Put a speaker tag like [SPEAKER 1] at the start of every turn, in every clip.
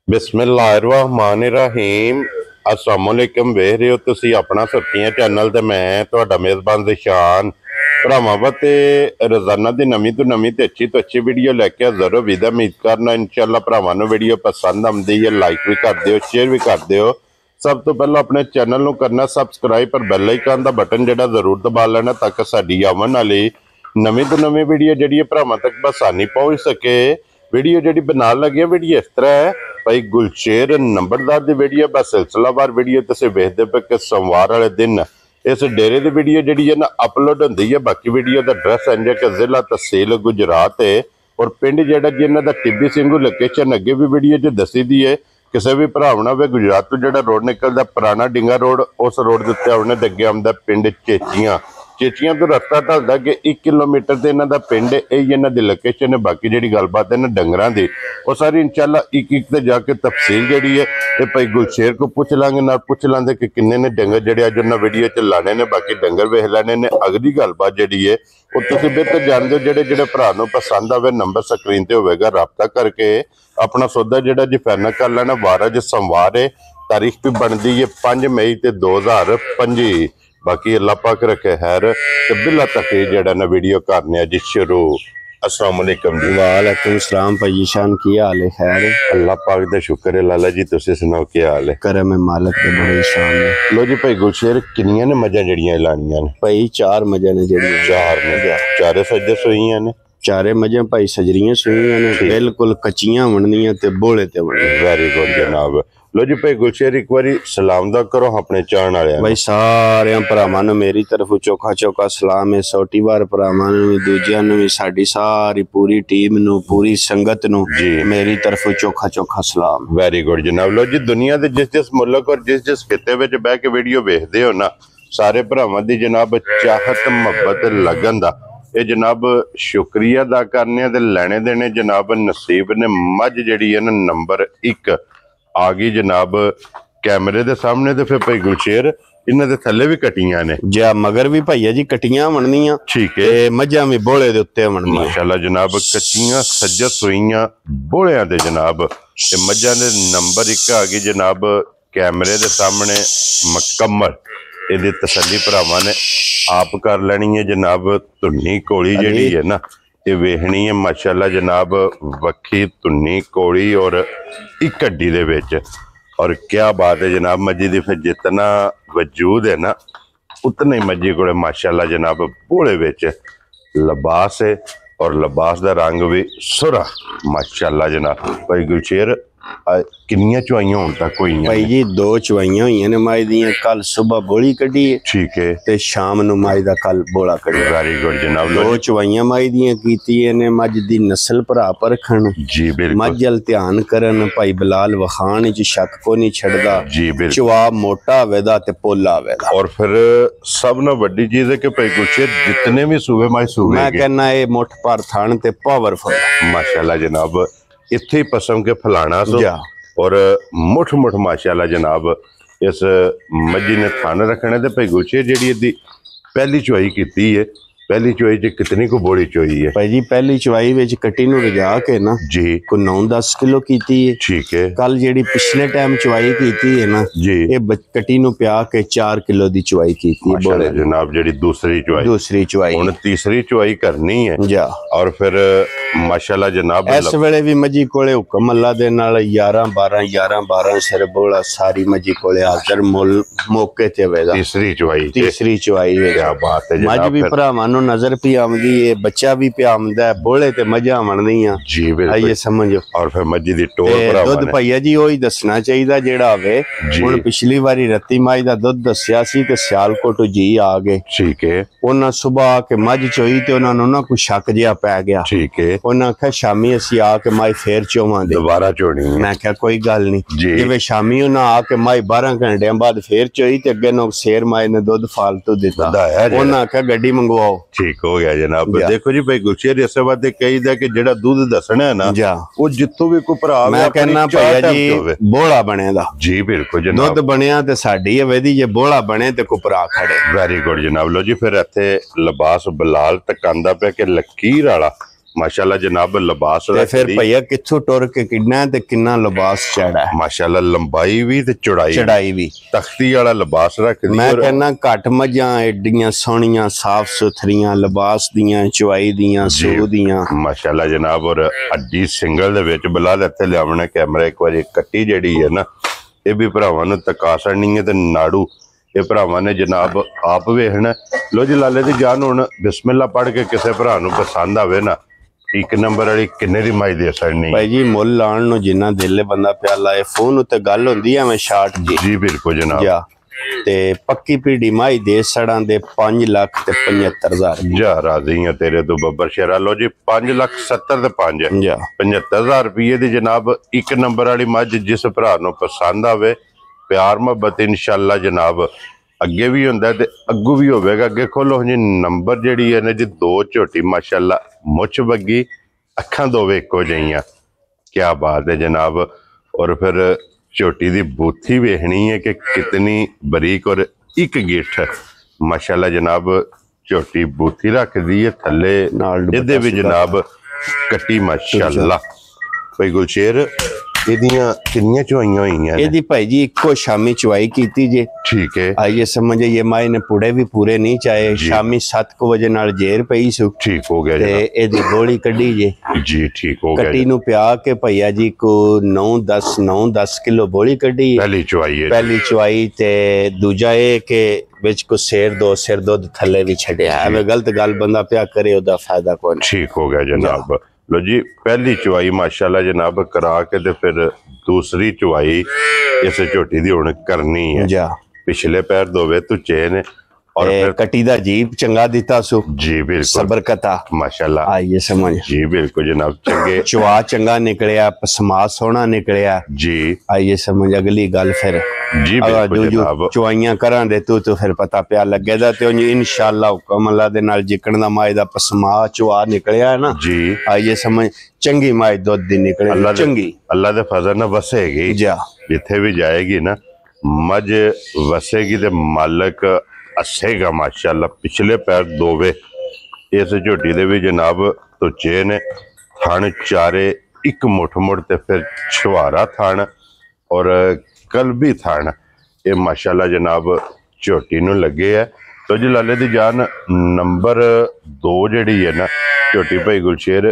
[SPEAKER 1] बिस्मिल्लाहिर्रहमानिर्रहीम अस्सलामुअलैकुम वेख रहे हो तुसी अपना सुर्खियां चैनल ते मैं तुहाडा मेज़बान ज़िशान भरावां वास्ते रोजाना दी नवीं तो अच्छी वीडियो लैके हाज़र हो। विदा उम्मीद करना इंशाअल्लाह भरावां नूं वीडियो पसंद आउंदी है, लाइक भी कर दिओ, शेयर भी कर दिओ। सब तो पहला अपने चैनल नूं करना सबसक्राइब पर बैल आइकन दा बटन जिहड़ा जरूर दबा लेना ताकि साडी आवन वाली नवीं तो नवीं वीडियो जिहड़ी भरावां तक बसानी पहुंच सके। वीडियो जिहड़ी बना लगे वीडियो इस तरह है भाई गुलशेर नंबरदार दी वीडियो बस सिलसिलावार वीडियो तुसीं वेखदे पे कि सोमवार वाले दिन इस डेरे की वीडियो जिहड़ी है ना अपलोड होंदी है। बाकी वीडियो का एड्रैस है कि जिला तहसील गुजरात है और पिंड जिहड़ा जिन्हां दा टिब्बी सिंघू लोकेशन अगे भी वीडियो च दसी दी है। किसी भी भरावना वे गुजरात तो जिहड़ा रोड निकलदा पुराना डिंगा रोड उस रोड के उत्ते आउणे ते अगे आउंदा पिंड चेचियां तो रस्ता ढलदा कि 1 किलोमीटर से इन्हां दा पिंड यही इन्हां दी लोकेशन है। बाकी जिहड़ी गलबात है ना डंगरां दी वो सारी इंशाअल्लाह एक ते जाके तफसील जिहड़ी है ये भाई गुलशेर को पूछ लांगे ना पूछ लांगे कि किन्ने ने डंगर जिहड़े अज उन्हां वीडियो च लाने ने। बाकी डंगर वेख लैने ने। अगली गलबात जिहड़ी है वो तुसीं बेहतर जानदे हो। जिहड़े भरा नूं पसंद आवे नंबर स्क्रीन ते होवेगा, राबता करके अपना सौदा जिहड़ा जी फाइनल कर लेना। वार अज सोमवार है, तारीख भी बनती है 5 मई 2025। बाकी अल्लाह पाक रखे खैर ते बिल्ला तक जेड़ा ना वीडियो करने जी शुरू। अस्सलाम वालेकुम जी।
[SPEAKER 2] वालेकुम सलाम भाई शान, की हाल है? खैर
[SPEAKER 1] अल्लाह पाक दा शुक्र है। लाला जी तुसीं सुनाओ क्या हाल है?
[SPEAKER 2] करम है मालिक दे बड़े शान ने।
[SPEAKER 1] लो जी भाई गुलशेर किन्नियां ने मझां जड़ियां लानियां ने?
[SPEAKER 2] भाई 4 मझां ने जड़ियां।
[SPEAKER 1] 4 ने? चारे सज्जे सोईयां ने?
[SPEAKER 2] चारे मझां भाई सजरियां सोईयां ने, बिल्कुल कच्चियां बननियां ते बोले ते बननियां।
[SPEAKER 1] वेरी गुड जनाब। लो जी भाई गुलशेर एक बारी सलाम दा करो अपने चाहण वाले
[SPEAKER 2] भाई सारे भरावां नूं मेरी तरफ चोखा चोखा सलाम है। सोटी बार भरावां नूं भी दूजियां नूं भी साडी सारी पूरी टीम नूं पूरी संगत नूं जी मेरी तरफ चोखा चोखा सलाम।
[SPEAKER 1] वेरी गुड जनाब। लो जी दुनिया दे जिस मुल्क और जिस खिते विच बैठ के वीडियो वेखदे हो ना सारे भरावां दी जनाब चाहत मुहब्बत लगन दा ये जनाब शुक्रिया अदा करने ते लेने देने जनाब नसीब ने। मझ जिहड़ी है ना नंबर 1 आ गई जनाब कैमरे दे सामने। ते फिर भाई गुलशेर इन्हां दे थल्ले भी कटियां ने
[SPEAKER 2] जा मगर भी भैया जी कटियां बननियां।
[SPEAKER 1] ठीक है।
[SPEAKER 2] मझां भी बोले दे उत्ते बननियां
[SPEAKER 1] माशाल्लाह जनाब। कच्चियां सज्जा सोईयां बोलियां दे जनाब ते मझां दे नंबर 1 आ गई जनाब कैमरे दे सामने मुकम्मल। इहदी तसल्ली भरावां ने आप कर लेनी है जनाब। धुन्नी कोली जिहड़ी है ना ये वेखनी है माशाल्लाह जनाब। वक्खी धुन्नी कोली और एक हड्डी दे विच और क्या बात है जनाब। मजी दी फिर जितना वजूद है ना उतना ही मजी को माशाल्लाह जनाब बोले विच लिबास है और लिबास दा रंग भी सुरा माशाल्लाह जनाब। भाई गुलशेर किन्नियां चुवाइयां हुण तक होईयां?
[SPEAKER 2] भाई जी 2 चुवाइयां होईयां ने माई दियां। कल सुबह बोली कड्डी है, ठीक है, ते शाम नूं माई दा कल बोला कड्डी। वेरी गुड जनाब। 2 चुवाइयां माई दियां कीतियां ने। मझ दी नस्ल भरा परखण जी बिल्कुल, मझ अल ध्यान करन। भाई बिलाल वखान च शक को नहीं छड़दा जी बिल्कुल। चुआ मोटा वेदा ते पोला वेदा। और
[SPEAKER 1] फिर सब ना बड़ी चीज है कि भाई गुलशेर जितने भी सूबे माई सूबे
[SPEAKER 2] मैं कहना ये मुठ पर थान ते पावरफुल
[SPEAKER 1] माशाल्लाह जनाब। इत्थे पसम के फलाना सो और मुठ मुठ माशाल्लाह जनाब इस मजी ने थान रखने ते भाई गुलशेर जिहड़ी इहदी पहली चुआई कीती है। पहली चुआई च कितनी को बोली चुआई है?
[SPEAKER 2] भाई जी पहली चुआई विच कट्टी नूं रजा के ना जी को 9-10 किलो कीती है। ठीक है। कल जेडी पिछले टाइम चुआई कीती है ना जी ये कट्टी नूं प्या के 4 किलो दी चुआई कीती है। बोले
[SPEAKER 1] जनाब जेडी दूसरी चुआई हुण तीसरी चुआई करनी है जा और फिर माशाल्लाह जनाब
[SPEAKER 2] इस वेले भी मजी कोले हुक्म अल्लाह दे नाल 11-12 सिर बोला सारी मजी कोले हाजिर मुल मौके ते वेदा। तीसरी चुआई क्या बात है। मज भी भरावां नूं नजर भी आमदी है, बच्चा भी पे आमदा है, बोले ते मझां बनदियां जी बिल्कुल। ये समझो और फिर मजी दी टोर भरावां दुध भैया जी ओही दसना चाहिदा जेड़ा आवे। हुण पिछली वारी रत्ती माई दा दुध दस्या सी ते सियालकोट जी आ गए। ठीक है। उन्हां सुबह आके मझ चोई ते उन्हां नूं ना कोई शक जिहा पै गया। ठीक है। उन्हां आख्या शामी असीं आके माई फेर चोवांगे दोबारा चोनी। मैं आख्या कोई गल नहीं जिवें शामी उन्हां आके माई 12 घंटियां बाद फेर चोई ते अगे नों शेर माई ने दुध फालतू दिता। उन्हां आख्या गड्डी मंगवाओ। ठीक हो गया जनाब। देखो जी भाई गुलशेर इस बात कहीदा कि जेड़ा दूध दसना है ना वो जितों भी कोई भरा मैं कहना भैया जी बोला बनेगा जी बिल्कुल जनाब। दुध बनया ते साडी वेदी जे बोला बने ते कोई भरा खड़े। वेरी गुड जनाब। लो जी फिर इत्थे लिबास बिलाल तकांदा पे कि लकीर वाला
[SPEAKER 1] माशाल्लाह जनाब लिबास
[SPEAKER 2] ते फिर भैया कित्थों टुर के किन्ना ते किन्ना लिबास चढ़ा है
[SPEAKER 1] माशाल्लाह लंबाई भी ते
[SPEAKER 2] चढ़ाई भी
[SPEAKER 1] तख्ती वाला लिबास रखदी
[SPEAKER 2] मैं कहना घट मझां एडियां सोहणियां साफ सुथरियां लिबास दियां चवाई दियां सूह दियां
[SPEAKER 1] माशाल्लाह जनाब और अड्डी सिंगल दे विच बिलाल इत्थे लियावना कैमरा एक बारी कट्टी जेहड़ी है ना ये भी भरावां नूं तका छड़नी है ते नाड़ू ये भरावां ने जनाब आप वेखना लो जी लाले दी जान हुण बिस्मिल्लाह पढ़ के किसी भरा नूं पसंद आवे ना एक नंबर वाली किन्ने दी माई दे छड़नी
[SPEAKER 2] भाई जी मुल लाण नूं जिन्ना दिल बंदा पिया लाए फोन उत्ते गल हुंदी है मैं शार्ट
[SPEAKER 1] जी बिल्कुल जनाब
[SPEAKER 2] जा ते पक्की पीढ़ी माई दे सड़ां दे 5,75,000
[SPEAKER 1] जा राजी है तेरे तो बब्बर शेरा लो जी 5,70,000 ते 5
[SPEAKER 2] जा
[SPEAKER 1] 75,000 रुपये दी जनाब एक नंबर वाली मझ जिस भरा नूं पसंद आवे प्यार मुहब्बत इंशाअल्लाह जनाब अगे भी हुंदा ते अग्गू भी होवेगा अगे खोलो जी नंबर जेहड़ी है ना जी दो झोटी माशाअल्लाह मुछ बग्गी अखां दोवे इक्को जिहियां क्या बात है जनाब और फिर झोटी दी बूथी वेखनी है कि कितनी बरीक और एक गिठ माशाअल्लाह जनाब झोटी बूथी रखदी है थल्ले इहदे भी जनाब कट्टी माशाअल्लाह भाई गुलशेर ਇਹਦੀਆਂ ਕਿੰਨੀਆਂ ਚੁਆਈਆਂ ਹੋਈਆਂ
[SPEAKER 2] ਇਹਦੀ ਭਾਈ ਜੀ ਇੱਕੋ ਸ਼ਾਮੀ ਚੁਆਈ ਕੀਤੀ ਜੇ
[SPEAKER 1] ठीक है
[SPEAKER 2] आइए समझे ये माई ने पुड़े भी पूरे नहीं चाहे शामी 7 बजे नाल जेर पई सु
[SPEAKER 1] ठीक हो गया
[SPEAKER 2] ते एदी गोली कड्डी जे
[SPEAKER 1] जी ठीक हो गया
[SPEAKER 2] कट्टी नु प्या के भैया जी को 9-10 किलो बोली कड्डी
[SPEAKER 1] पहली चुआई है
[SPEAKER 2] पहली चुआई ते दूजा ए के विच को सिर दुध थल्ले भी छड्या है गलत गल बंदा प्या करे ओदा फायदा कोई
[SPEAKER 1] ठीक हो गया जनाब लो जी पहली चुआई माशाल्लाह जनाब करा के ते फिर दूसरी चुआई इस झोटी दी हुण करनी है
[SPEAKER 2] जा
[SPEAKER 1] पिछले पैर दोवे तू चेन और फिर
[SPEAKER 2] कटी दा जीप चंगा दिता सु
[SPEAKER 1] जी बिल्कुल
[SPEAKER 2] सबर कता
[SPEAKER 1] माशाल्लाह
[SPEAKER 2] आइए समझ
[SPEAKER 1] जी बिल्कुल जनाब चंगे
[SPEAKER 2] चुआ चंगा निकलिया पसमा सोना निकलिया
[SPEAKER 1] जी
[SPEAKER 2] आइए समझ अगली गल फिर
[SPEAKER 1] जी बिल्कुल जनाब
[SPEAKER 2] चुआइयां करां दे तू फिर पता पिया लगेगा ते इंशाअल्लाह हुक्म अल्लाह दे नाल जिकण दा माई दा पसमा चुआ निकलिया है ना
[SPEAKER 1] जी
[SPEAKER 2] आइए समझ चंगी माई दुध दी निकले चंगी
[SPEAKER 1] अल्लाह दे फजल नाल वसेगी
[SPEAKER 2] जा
[SPEAKER 1] जिथे भी जाएगी ना मझ वसेगी ते मालक अस्सेगा माशाल्लाह पिछले पैर दोवे इस झोटी दे भी जनाब तुचे ने थन चारे एक मुठ मुठ ते फिर छुहारा थन और कलबी थन ये माशाल्लाह जनाब झोटी नूं लगे है तो जी लाले दी जान नंबर 2 जिहड़ी है ना झोटी भाई गुलशेर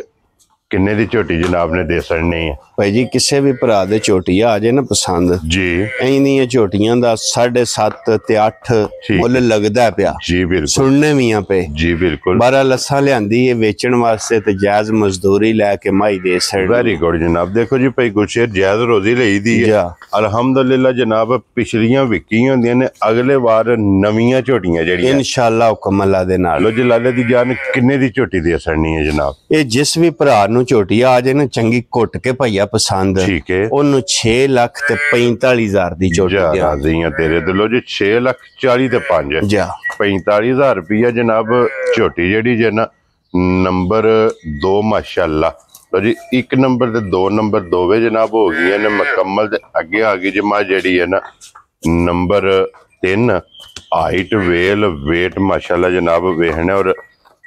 [SPEAKER 1] किन्ने दी झोटी जनाब ने दे छड़नी है
[SPEAKER 2] भाई जी किसी भी भरा दे झोटी आ जाए ना पसंद
[SPEAKER 1] जी
[SPEAKER 2] इंदियां झोटियां दा 7.5 ते 8 मुल लगदा पिया
[SPEAKER 1] जी बिल्कुल
[SPEAKER 2] सुनने भी पे
[SPEAKER 1] जी बिल्कुल
[SPEAKER 2] 12 लस्सा लियांदी है बेचण वास्ते ते जायज मजदूरी लैके माई दे छड़
[SPEAKER 1] वेरी गुड जनाब देखो जी भाई गुलशेर जायज रोजी लई दी है अल्हम्दुलिल्लाह जनाब पिछलियां विकियां होंदियां ने अगले बार नवीं झोटियां जेहड़ियां इंशाअल्लाह
[SPEAKER 2] हुक्म अल्लाह दे नाल
[SPEAKER 1] लो जी लाले दी जान किन्ने दी झोटी दे छड़नी है जनाब
[SPEAKER 2] ये जिस भी भरा नूं झोटी आ जाए ना चंगी घुट के भैया पसंद
[SPEAKER 1] ठीक है
[SPEAKER 2] ओनू 6,45,000 दी झोटी
[SPEAKER 1] राजी है तेरे ते लो जी 6,40,000 ते 5
[SPEAKER 2] जा
[SPEAKER 1] 45,000 रुपया जनाब झोटी जेहड़ी जे ना नंबर 2 माशाल्लाह तो जी एक नंबर ते 2 नंबर दोवे जनाब हो गई ने मुकम्मल ते अगे आ गई जमा जेहड़ी है ना नंबर 3 हाइट वेल वेट माशाल्लाह जनाब वेखने और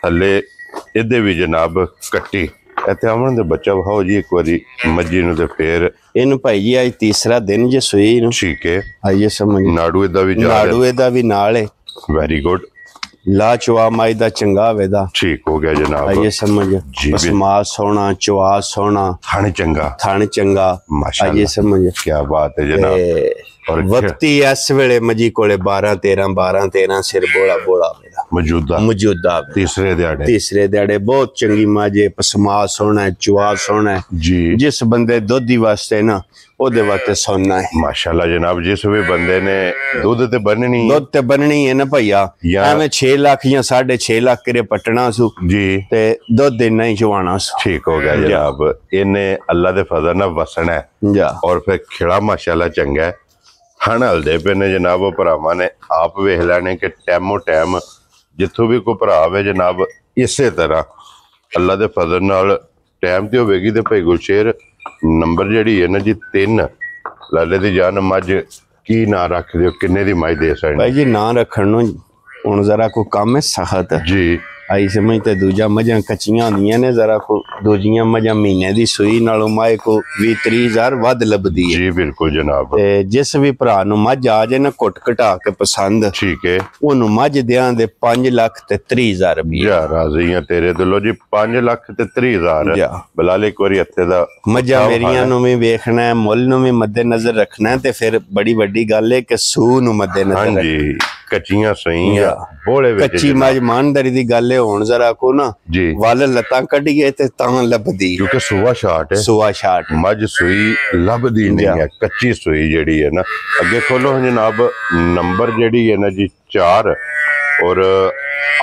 [SPEAKER 1] थले इहदे भी जनाब कट्टी इत्थे आवन दे बच्चा विखाओ जी एक बारी मज्जी नूं ते फिर
[SPEAKER 2] इन भाई जी आज तीसरा दिन जे सुई नूं
[SPEAKER 1] ठीक है
[SPEAKER 2] आइए समझ
[SPEAKER 1] नाड़ू इदा भी
[SPEAKER 2] नाल है
[SPEAKER 1] वेरी गुड
[SPEAKER 2] ला चुआ माई दा चंगा वेदा
[SPEAKER 1] ठीक हो गया जनाब
[SPEAKER 2] आइए समझ पसमा सोना चुआ सोना
[SPEAKER 1] थाने
[SPEAKER 2] चंगा
[SPEAKER 1] माशाल्लाह
[SPEAKER 2] आइए समझ
[SPEAKER 1] क्या बात है जनाब
[SPEAKER 2] और वक्ती इस वेले मजी कोले 12-13 सिर बोला मौजूदा
[SPEAKER 1] तीसरे
[SPEAKER 2] दिहाड़े बहुत चंगी माजे पसमा सोना है चुआ सोना है
[SPEAKER 1] जी
[SPEAKER 2] जिस बंदे दुधी वास्ते ना ओदे वास्ते सोना है
[SPEAKER 1] माशाल्लाह जनाब जिस भी बंदे ने दूध ते बननी है ना भैया एवें 6 लाख या 6.5 लाख करे पटना सु जी ते
[SPEAKER 2] दुध देना ही चवाना सु
[SPEAKER 1] ठीक हो गया जनाब इन्हें अल्लाह दे फजल नाल वसना है और फिर खिला माशाल्लाह चंगा है हण हलदे पे ने जनाब भरावां ने आप वेख लैने कि टाइमो टाइम जिथों भी कोई भरा आवे जनाब इसे तरह अल्लाह दे फजल नाल टाइम ते होवेगी ते भाई गुलशेर नंबर जिहड़ी है ना जी 3 लाले दी जान मझ की ना रख दिओ किन्ने दी मझ दे सकदे
[SPEAKER 2] भाई जी ना रखण नूं हुण जरा कोई काम है सख्त
[SPEAKER 1] जी
[SPEAKER 2] आई समझ ते दूजा मझां कच्चियां होंदियां ने जरा को दूजियां मझां महीने दी सूई नालों माए को 20-30 हज़ार वध लभदी है
[SPEAKER 1] जी बिल्कुल जनाब
[SPEAKER 2] ते जिस भी भरा नु मझ आ जाए ना घुट घटा के पसंद
[SPEAKER 1] ठीक है
[SPEAKER 2] ओनू मझ दियां दे 5,30,000 रुपये
[SPEAKER 1] जा राजी हैं तेरे दिलों जी 5,30,000
[SPEAKER 2] जा
[SPEAKER 1] बलाल एक बारी हत्थे दा
[SPEAKER 2] मझां मेरियां नु भी वेखना है मुल नु भी मद्देनजर रखना है ते फिर बड़ी वड्डी गल है कि सू नु मद्देनजर
[SPEAKER 1] हाँ जी कच्चियां सही बोले
[SPEAKER 2] कच्ची मझ ईमानदारी दी गल है हुण जरा को ना
[SPEAKER 1] जी
[SPEAKER 2] वल लत्तां कड्ढिए ते तां लभदी
[SPEAKER 1] क्योंकि सुआ शाट है
[SPEAKER 2] सुआ शाट
[SPEAKER 1] मझ सुई लभदी नहीं है कच्ची सुई जेड़ी है ना अगे खोलो जनाब नंबर जेड़ी है ना जी 4 और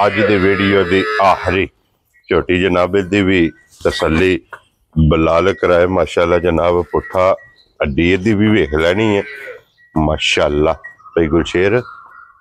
[SPEAKER 1] अज दे वीडियो दी आखिरी छोटी जनाब दी भी तसल्ली बलाल कराए माशाल्लाह जनाब पुट्ठा अड्डी दी भी वेख लैनी है माशाल्लाह भाई गुलशेर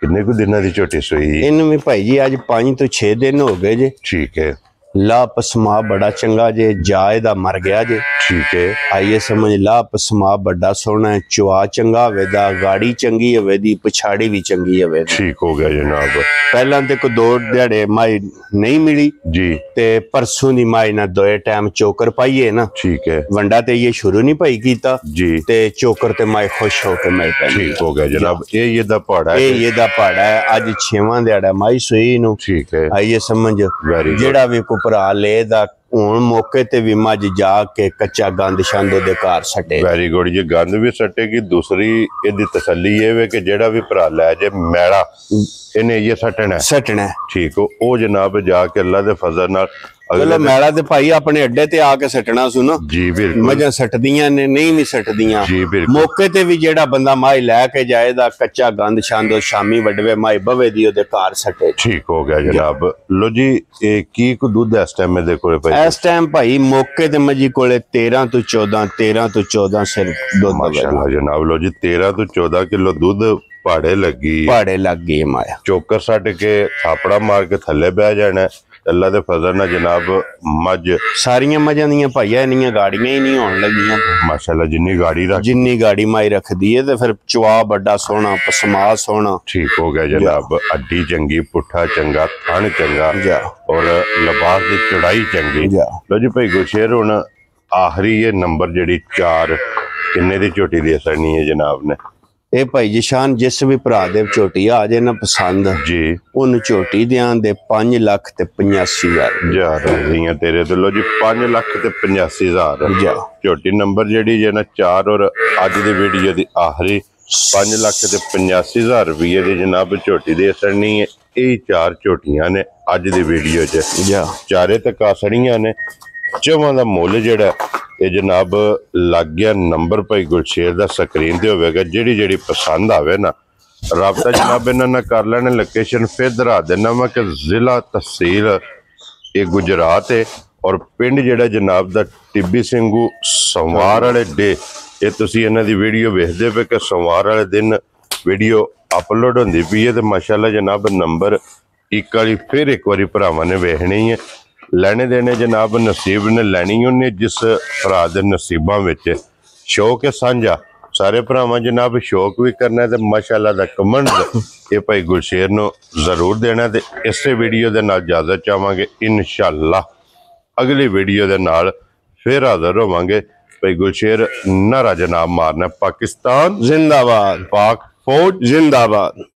[SPEAKER 1] किन्ने को दिनों की झोटी सुई
[SPEAKER 2] इन में भाई जी आज 5 तो 6 दिन हो गए जे
[SPEAKER 1] ठीक है
[SPEAKER 2] ला पसमा बड़ा चंगा जे जाए दा मर गया जे
[SPEAKER 1] ठीक है
[SPEAKER 2] आइए समझ ला पसमा बड़ा सोना है चुआ चंगा वेदा गाड़ी चंगी है दी पिछाड़ी भी चंगी है
[SPEAKER 1] ठीक हो गया जनाब
[SPEAKER 2] पहला ते को 2 दिहाड़े माई नहीं मिली
[SPEAKER 1] जी
[SPEAKER 2] ते परसों दी माई ना 2 टाइम चोकर पाइए ना
[SPEAKER 1] ठीक है
[SPEAKER 2] वंडा ते ये शुरू नहीं पाई कीता
[SPEAKER 1] जी
[SPEAKER 2] ते चोकर ते माई खुश होके मिल पाई
[SPEAKER 1] ठीक हो गया जनाब ये दा पहाड़ा है
[SPEAKER 2] ये दा पहाड़ा है आज 6वां दिहाड़ा माई सुई नु
[SPEAKER 1] ठीक है
[SPEAKER 2] आइए समझ जेड़ा भी को भरा ले दा हुण मौके ते भी मज जाके कच्चा गंद शंद ओदे घर सटे
[SPEAKER 1] वेरी गुड ये गंद भी सटेगी दूसरी इहदी तसल्ली ये वे कि जेड़ा भी भरा लै जे मैड़ा इन्हें ये सटना ठीक हो ओ जनाब जाके अल्लाह दे फजल नाल
[SPEAKER 2] चलो मैड़ा ते भाई अपने अड्डे ते आके सटना सुनो
[SPEAKER 1] जी बिल्कुल
[SPEAKER 2] मझां सटदियां ने नहीं भी सटदियां
[SPEAKER 1] जी बिल्कुल
[SPEAKER 2] मौके ते भी जेड़ा बंदा माई लैके जाएदा कच्चा गंद शांदो शामी वडवे माई बवे दी ओदे घर सटे
[SPEAKER 1] ठीक हो गया जनाब लो जी की को दूध इस टाइम में देखो भाई
[SPEAKER 2] इस टाइम भाई मौके ते मजी कोले 13 तो 14 सिर दूध
[SPEAKER 1] माशाल्लाह जनाब लो जी 13 तो 14 किलो दूध पहाड़े लग गई माया चोकर सट के थापड़ा मार के थले बह जाना अल्लाह दे फजल ना जनाब मज
[SPEAKER 2] सारियां मजां दियां भाइया इन्नियां गाड़ियां ही नहीं होने लगियां
[SPEAKER 1] माशाल्लाह जिन्नी गाड़ी
[SPEAKER 2] माई रख दी है ते फिर चुआ बड़ा सोना पसमा सोना
[SPEAKER 1] ठीक हो गया जनाब अड्डी चंगी पुट्ठा चंगा थन चंगा और लिबास की चौड़ाई चंगी लो जी भाई गुलशेर हुण आखिरी ये नंबर जेड़ी 4 किन्ने दी झोटी दे सकनी है जनाब ने
[SPEAKER 2] ए भाई जिशान जिस भी भरा दे झोटी आ जाए ना पसंद
[SPEAKER 1] जी उन
[SPEAKER 2] झोटी दियां दे 5,85,000
[SPEAKER 1] जा रही तेरे दिलों जी 5,85,000 झोटी नंबर जेडी जे ना 4 और अज दी वीडियो दी आखिरी 5,85,000 रुपये दी जनाब झोटी दे सड़नी है यही 4 झोटियां ने अज दी वीडियो च चारे तक आसड़ियां ने चौवां दा मुल जेड़ा ये जनाब लग गया नंबर भाई गुलशेर दा स्क्रीन ते होवेगा जेड़ी जेड़ी पसंद आवे ना राबता जनाब इन्हां नाल कर लेना लोकेशन फिर दरा देना वा कि जिला तहसील ये गुजरात है और पिंड जेड़ा जनाब दा टिब्बी सिंघू सोमवार वाले डे ये तुसी इन्हां दी वीडियो वेखदे पे कि सोमवार वाले दिन वीडियो अपलोड होंदी पई है ते माशाल्लाह जनाब नंबर एक वाली फिर एक बारी भरावां ने वेखनी है लेने देने जनाब नसीब ने लैनी उन्हें जिस भरा दे नसीबां विच शौक है साझा सारे भरावां जनाब शौक भी करना ते माशाल्लाह दा कमेंट ये भाई गुलशेर नु जरूर देना ते इसे वीडियो दे नाल इजाजत चाहांगे इंशाअल्लाह अगली वीडियो दे नाल फिर हाजिर होवांगे भाई गुलशेर नारा जनाब मारना पाकिस्तान
[SPEAKER 2] जिंदाबाद
[SPEAKER 1] पाक फौज
[SPEAKER 2] जिंदाबाद।